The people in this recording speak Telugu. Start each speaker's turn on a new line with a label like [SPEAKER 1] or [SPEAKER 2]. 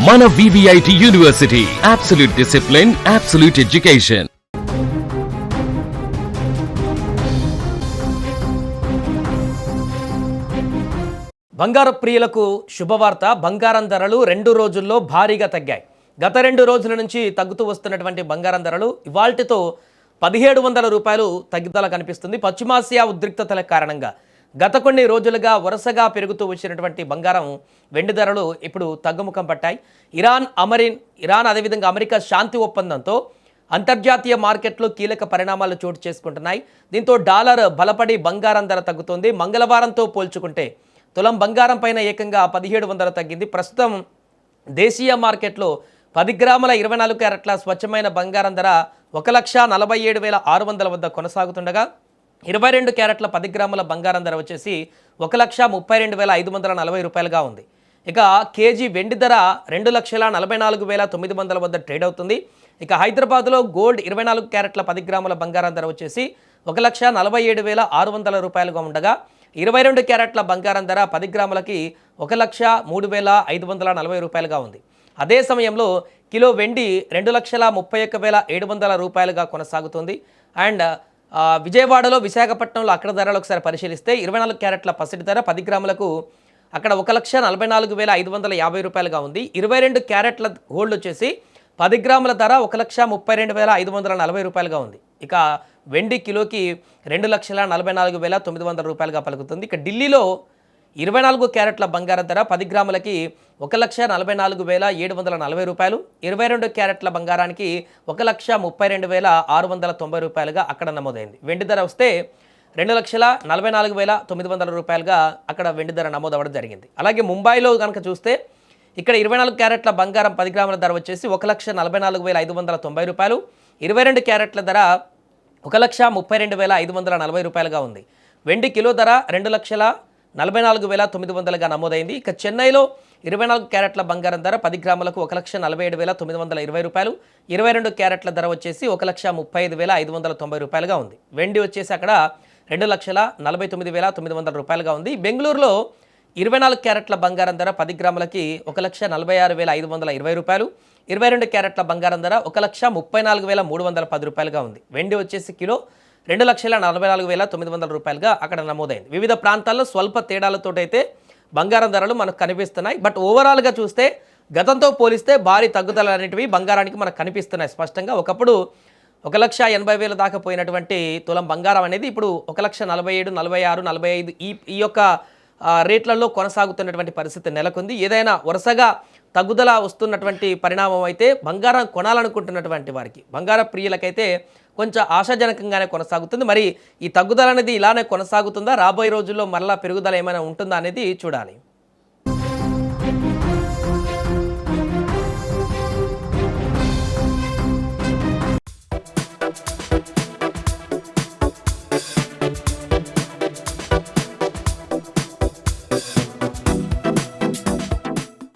[SPEAKER 1] మన VVIT university, absolute discipline, absolute education.
[SPEAKER 2] బంగారు ప్రియులకు శుభవార్త. బంగారం ధరలు 2 రోజుల్లో భారీగా తగ్గాయి. గత 2 రోజుల నుంచి తగ్గుతూ వస్తున్నటువంటి బంగారం ధరలు ఇవాల్టితో 1700 రూపాయలు తగ్గుదల కనిపిస్తుంది. పశ్చిమాసియా ఉద్రిక్తతల కారణంగా గత కొన్ని రోజులుగా వరుసగా పెరుగుతూ వచ్చినటువంటి బంగారం, వెండి ధరలు ఇప్పుడు తగ్గుముఖం పట్టాయి. ఇరాన్ అదేవిధంగా అమెరికా శాంతి ఒప్పందంతో అంతర్జాతీయ మార్కెట్లో కీలక పరిణామాలు చోటు చేసుకుంటున్నాయి. దీంతో డాలర్ బలపడి బంగారం ధర తగ్గుతోంది. మంగళవారంతో పోల్చుకుంటే తులం బంగారం పైన ఏకంగా 1700 తగ్గింది. ప్రస్తుతం దేశీయ మార్కెట్లో 10 గ్రాముల 24 క్యారెట్ల స్వచ్ఛమైన బంగారం ధర 1,47,600 వద్ద కొనసాగుతుండగా 22 క్యారెట్ల 10 గ్రాముల బంగారం ధర వచ్చేసి 1,32,540 రూపాయలుగా ఉంది. ఇక కేజీ వెండి ధర 2,44,900 వద్ద ట్రేడ్ అవుతుంది. ఇక హైదరాబాద్లో గోల్డ్ 24 క్యారెట్ల 10 గ్రాముల బంగారం ధర వచ్చేసి 1,47,600 రూపాయలుగా ఉండగా 22 క్యారెట్ల బంగారం ధర 10 గ్రాములకి 1,03,540 రూపాయలుగా ఉంది. అదే సమయంలో కిలో వెండి 2,31,700 రూపాయలుగా కొనసాగుతుంది. అండ్ విజయవాడలో, విశాఖపట్నంలో అక్కడ ధరలు ఒకసారి పరిశీలిస్తే 24 క్యారెట్ల పసిడి ధర 10 గ్రాములకు అక్కడ 1,44,550 రూపాయలుగా ఉంది. 22 క్యారెట్ల గోల్డ్ వచ్చేసి 10 గ్రాముల ధర 1,32,540 రూపాయలుగా ఉంది. ఇక వెండి కిలోకి 2,44,900 రూపాయలుగా పలుకుతుంది. ఇక ఢిల్లీలో 24 క్యారెట్ల బంగారం ధర 10 గ్రాములకి 1,44,740 రూపాయలు, 22 క్యారెట్ల బంగారానికి 1,32,690 రూపాయలుగా అక్కడ నమోదైంది. వెండి ధర వస్తే 2,44,900 రూపాయలుగా అక్కడ వెండి ధర నమోదవడం జరిగింది. అలాగే ముంబైలో కనుక చూస్తే ఇక్కడ 24 క్యారెట్ల బంగారం 10 గ్రాముల ధర వచ్చేసి 1,44,590 రూపాయలు, 22 క్యారెట్ల ధర 1,32,540 రూపాయలుగా ఉంది. వెండి కిలో ధర 2,44,900గా నమోదైంది. ఇక చెన్నైలో 24 క్యారెట్ల బంగారం ధర 10 గ్రాములకు 1,47,920 రూపాయలు, 22 క్యారెట్ల ధర వచ్చేసి 1,35,590 రూపాయలుగా ఉంది. వెండి వచ్చేసి అక్కడ 2,49,900 రూపాయలుగా ఉంది. బెంగళూరులో 24 క్యారెట్ల బంగారం ధర 10 గ్రాములకి 1,46,520 రూపాయలు, 22 క్యారెట్ల బంగారం ధర 1,34,310 రూపాయలుగా ఉంది. వెండి వచ్చేసి కిలో 2,44,900 రూపాయలుగా అక్కడ నమోదైంది. వివిధ ప్రాంతాల్లో స్వల్ప తేడాలతోటైతే బంగారం ధరలు మనకు కనిపిస్తున్నాయి. బట్ ఓవరాల్గా చూస్తే గతంతో పోలిస్తే భారీ తగ్గుదల అనేటివి బంగారానికి మనకు కనిపిస్తున్నాయి స్పష్టంగా. ఒకప్పుడు 1,80,000 దాకా పోయినటువంటి తులం బంగారం అనేది ఇప్పుడు 1,47,000, 46,000, 45 ఈ యొక్క రేట్లలో కొనసాగుతున్నటువంటి పరిస్థితి నెలకొంది. ఏదైనా వరుసగా తగ్గుదల వస్తున్నటువంటి పరిణామం అయితే బంగారం కొనాలనుకుంటున్నటువంటి వారికి, బంగార ప్రియులకైతే కొంచెం ఆశాజనకంగానే కొనసాగుతుంది. మరి ఈ తగ్గుదల అనేది ఇలానే కొనసాగుతుందా, రాబోయే రోజుల్లో మరలా పెరుగుదల ఏమైనా ఉంటుందా అనేది చూడాలి.